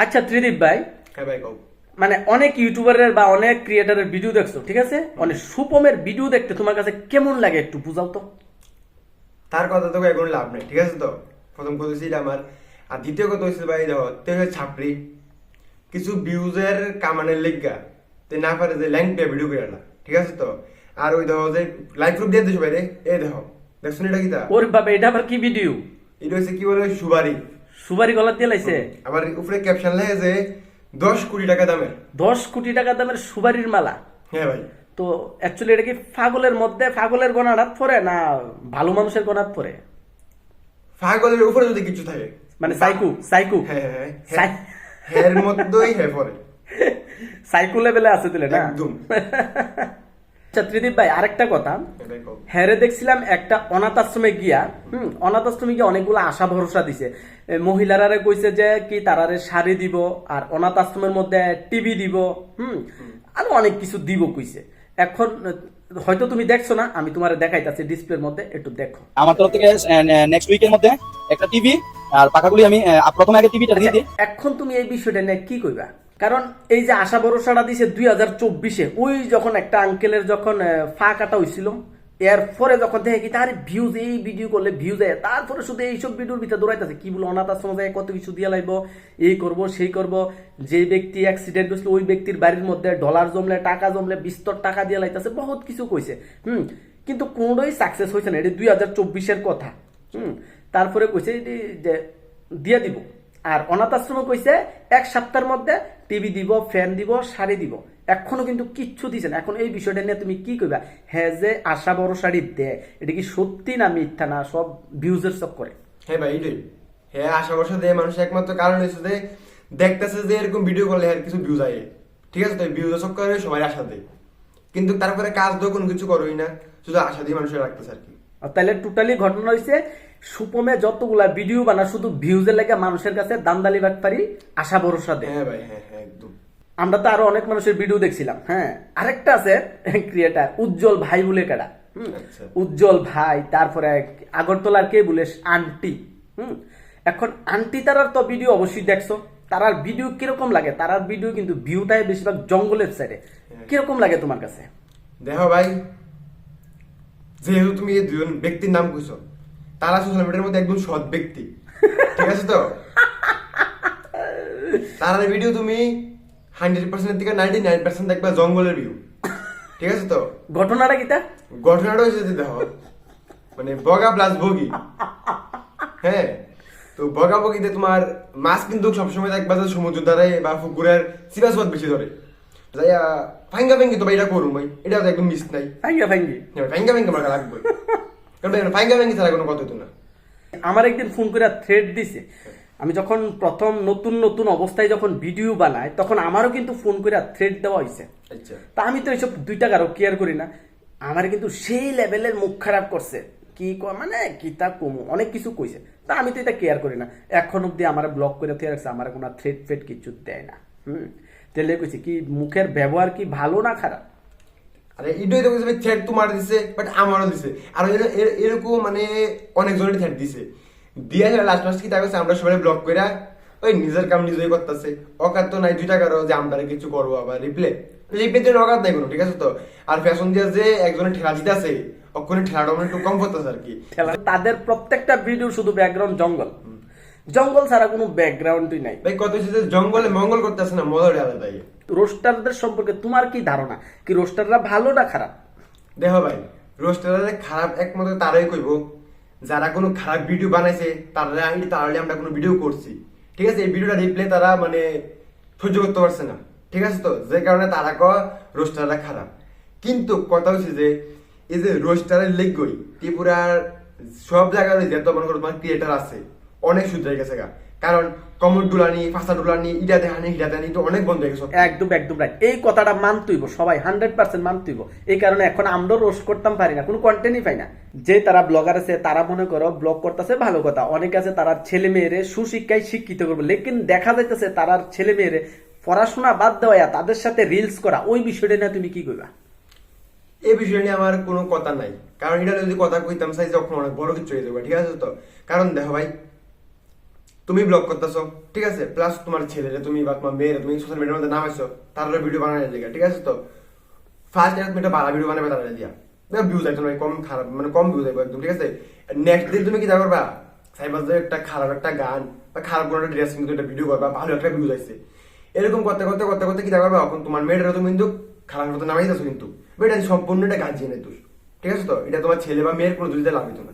আচ্ছা ত্রিদীপ ভাই, হ্যাঁ ভাই কও। মানে অনেক ইউটিউবারের বা অনেক ক্রিয়েটারের ভিডিও দেখছো, ঠিক আছে? মানে সুপমের ভিডিও দেখতে তোমার কাছে কেমন লাগে একটু বুঝাও তো। তার কথা তো এখন লাভ নেই, ঠিক আছে? তো প্রথম কথা হচ্ছে এটা আমার, আর দ্বিতীয় কথা হচ্ছে ভাই দেখো তে হচ্ছে ছাপড়ি কিছু ভিউজের কামানের লিগা তে না পারে যে ল্যাংটা ভিডিও করে না, ঠিক আছে? তো আর ওই দেখো যে লাইভ প্রুফ দিয়ে দিছো বাইরে, এই দেখো দেখছো এটা কি তা? ওর বাবা, এটা আবার কি ভিডিও? এটা হচ্ছে কি বলে সুবারি, সুবারি গলা দিয়ে লাইছে? আবার উপরে ক্যাপশন লেগে যে 10 কোটি টাকা দামের। 10 কোটি টাকা দামের সুবারির মালা? হ্যাঁ ভাই। তো অ্যাকচুয়ালি এটা কি পাগলের মধ্যে পাগলের গণানাথ পড়ে না ভালো মানুষের গণাত পড়ে? পাগলের উপরে যদি কিছু থাকে মানে সাইকু সাইকু হ্যাঁ হ্যাঁ হ্যাঁ এর মধ্যেই হ্যাঁ পরে সাইকু লেভেলে আছে দিলে না একদম। আচ্ছা ত্রিদীপ ভাই, আরেকটা কথা। হ্যাঁ ভাই কও। হ্যাঁ রে, দেখছিলাম একটা অনাথ আশ্রমে গিয়া, অনাথ আশ্রমে গিয়ে অনেকগুলো আশা ভরসা দিছে। মহিলারা কইছে যে কি তারারে শাড়ি দিব, আর অনাথ আশ্রমের মধ্যে টিভি দিব, আরো অনেক কিছু দিব কইছে। এখন হয়তো তুমি দেখছো না, আমি তোমার দেখাইতাছি ডিসপ্লের মধ্যে, একটু দেখো। আমার তরফ থেকে নেক্সট উইকের মধ্যে একটা টিভি আর পাখাগুলি আমি প্রথমে আগে টিভিটা দিয়ে দিই। এখন তুমি এই বিষয়টা নিয়ে কি কইবা? কারণ এই যে আশা ভরসাটা দিছে 2024-এ, ওই যখন একটা আঙ্কেলের যখন ফা কাটা হয়েছিল, এরপরে যখন দেখে কি তার ভিউজ, এই ভিডিও করলে ভিউজ দেয়, তারপরে শুধু এইসব ভিডিওর ভিতরে দৌড়াইতেছে কি বলে অনাথ আশ্রম যায় কত কিছু দিয়ে লাইব, এই করব সেই করব, যে ব্যক্তি অ্যাক্সিডেন্ট হয়েছিল ওই ব্যক্তির বাড়ির মধ্যে ডলার জমলে টাকা জমলে বিস্তর টাকা দিয়ে লাইতেছে, বহুত কিছু কইছে। কিন্তু কোনোটাই সাকসেস হয়েছে না। এটি 2024-এর কথা। তারপরে কইছে যে দিয়ে দিব। আর অনাথ আশ্রমে কইছে 1 সপ্তাহের মধ্যে টিভি দিব, ফ্যান দিব, শাড়ি দিব। এখনো কিন্তু কিচ্ছু দিছে না। এখন এই বিষয়টা নিয়ে তুমি কি কইবা? হ্যাঁ যে আশা বড় শাড়ি দেয়, এটা কি সত্যি না মিথ্যা, না সব ভিউজের চক্করে? হ্যাঁ ভাই এটাই। হ্যাঁ আশা ভরসা দেয় মানুষ একমাত্র কারণ হচ্ছে যে দেখতেছে যে এরকম ভিডিও করলে আর কিছু ভিউজ আয়, ঠিক আছে? তো ভিউজ চক্করে সবাই আশা দেয়, কিন্তু তারপরে কাজ তো কোনো কিছু করোই না, শুধু আশা দিয়ে মানুষের রাখতেছে আর কি। আর তাহলে টোটালি ঘটনা হয়েছে সুপমে যতগুলা ভিডিও বানা শুধু ভিউজের লাগে মানুষের কাছে দান্দালি বাটপারি আশা ভরসা দেয়। হ্যাঁ ভাই হ্যাঁ হ্যাঁ একদম। আমরা তো আরো অনেক মানুষের ভিডিও দেখছিলাম। হ্যাঁ, আরেকটা আছে ক্রিয়েটার উজ্জ্বল ভাই বলে কেডা, আচ্ছা। উজ্জ্বল ভাই, তারপরে আগরতলার কে বলে আন্টি। এখন আন্টি তারার তো ভিডিও অবশ্যই দেখছো। তারার ভিডিও কিরকম লাগে? তারার ভিডিও কিন্তু ভিউটাই বেশিরভাগ জঙ্গলের সাইডে। কিরকম লাগে তোমার কাছে? দেখো ভাই, যেহেতু তুমি এই দুজন ব্যক্তির নাম কইছো, তারা সোশ্যাল মিডিয়ার মধ্যে একদম সৎ ব্যক্তি, ঠিক আছে? তো তার ভিডিও তুমি 100% থেকে 99% দেখবা জঙ্গলের ভিউ, ঠিক আছে? তো ঘটনাটা কিতা? ঘটনাটা হচ্ছে যে দেখো মানে বগা প্লাস বগি। হ্যাঁ, তো বগা বগিতে তোমার মাছ কিন্তু সবসময় দেখবা যে সমুদ্র ধারে বা পুকুরের সিবাস বেশি ধরে যাইয়া ফাইঙ্গা ফেঙ্গি, তো ভাই এটা করুম ভাই, এটা তো একদম মিস নাই। ফাইঙ্গা ফাইঙ্গি ফাইঙ্গা ফেঙ্গি আমার লাগবে, কারণ ফাইঙ্গা ফেঙ্গি ছাড়া কোনো কথা হতো না। আমার একদিন ফোন করে থ্রেড দিছে। আমি যখন প্রথম নতুন নতুন অবস্থায় যখন ভিডিও বানাই, তখন আমারও কিন্তু ফোন করে থ্রেড দেওয়া হয়েছে। আচ্ছা। তা আমি তো এইসব 2 টাকারও কেয়ার করি না। আমার কিন্তু সেই লেভেলের মুখ খারাপ করছে, কি মানে কি তা কমু অনেক কিছু কইছে। তা আমি তো এটা কেয়ার করি না। এখন অব্দি আমার ব্লক করে দিয়ে রাখছে, আমার কোনো থ্রেড ফেড কিছু দেয় না। তাহলে কইছে কি মুখের ব্যবহার কি ভালো না খারাপ? আরে ইডোই তো কইছে থ্রেড তোমার দিছে, বাট আমারও দিছে, আর এরকম মানে অনেক জনের থ্রেড দিছে দিয়া লাস্ট কি তা কইছে আমরা সবাই ব্লক কইরা ওই নিজের কাম নিজেই করতেছে। অকাত তো নাই 2 টাকারও যে আমরা কিছু করবো আবার রিপ্লে জন্য অকাত নাই কোনো, ঠিক আছে? তো আর ফ্যাশন দিয়া যে একজনের ঠেলা দিতে আছে, ওখানে ঠেলাটা মানে একটু কম করতেছে আর কি। তাদের প্রত্যেকটা ভিডিও শুধু ব্যাকগ্রাউন্ড জঙ্গল, জঙ্গল ছাড়া কোনো ব্যাকগ্রাউন্ডই নাই। ভাই কত হচ্ছে যে জঙ্গলে মঙ্গল করতেছে না, মজার আলাদা। রোস্টারদের সম্পর্কে তোমার কি ধারণা? কি রোস্টাররা ভালো না খারাপ? দেখো ভাই, রোস্টারে খারাপ একমাত্র তারাই কইব যারা কোনো খারাপ ভিডিও বানাইছে, তারা আমরা কোনো ভিডিও করছি, ঠিক আছে? এই ভিডিওটা রিপ্লে তারা মানে সহ্য করতে পারছে না, ঠিক আছে? তো যে কারণে তারা কয় রোস্টাররা খারাপ। কিন্তু কথা হচ্ছে যে এই যে রোস্টারের লেগই ত্রিপুরার সব জায়গায় যত মনে করো তোমার ক্রিয়েটার আছে অনেক শুধরে গেছে গা, কারণ কমেন্ট ডুলানি, ফাঁসা ডুলানি, ইটা দেখানি হিটা দেখানি তো অনেক বন্ধ হয়ে গেছে। একদম একদম রাইট। এই কথাটা মানতেইব, সবাই 100% মানতেইব। এই কারণে এখন আমরা রোস্ট করতাম পারি না, কোনো কন্টেন্টই পাই না। যে তারা ব্লগার আছে তারা মনে করো ব্লগ করতেছে, ভালো কথা। অনেক আছে তারা ছেলে মেয়েরে সুশিক্ষায় শিক্ষিত করবে, লেকিন দেখা যাইতেছে তারার ছেলে মেয়েরে পড়াশোনা বাদ দেওয়া তাদের সাথে রিলস করা, ওই বিষয়টা নিয়ে তুমি কি কইবা? এই বিষয় নিয়ে আমার কোনো কথা নাই, কারণ এটা যদি কথা কইতাম চাই যখন অনেক বড় কিছু হয়ে যাবে, ঠিক আছে? তো কারণ দেখো ভাই, তুমি ব্লগ করতেছো, ঠিক আছে, প্লাস তোমার ছেলেরে তুমি বা তোমার মেয়েরে তুমি সোশ্যাল মিডিয়ার মধ্যে নামাইছো, তারপরে ভিডিও বানানোর দিকে, ঠিক আছে। তো ফার্স্ট তুমি একটা বাড়া ভিডিও বানাবে তারা দিয়া ভিউজ একদম কম খারাপ, মানে কম ভিউজ আসবে একদম, ঠিক আছে। নেক্সট দিন তুমি কি করবা, সাইবার একটা খারাপ একটা গান বা খারাপ কোনো একটা ড্রেস কিন্তু একটা ভিডিও করবা, ভালো একটা ভিউজ আসছে, এরকম করতে করতে করতে করতে কি করবা, এখন তোমার মেয়েটা তুমি কিন্তু খারাপ মতো নামাই যাচ্ছ কিন্তু, এটা সম্পূর্ণ এটা গার্জিয়ানের দোষ, ঠিক আছে। তো এটা তোমার ছেলে বা মেয়ের কোনো দোষ দিতে লাভ হতো না।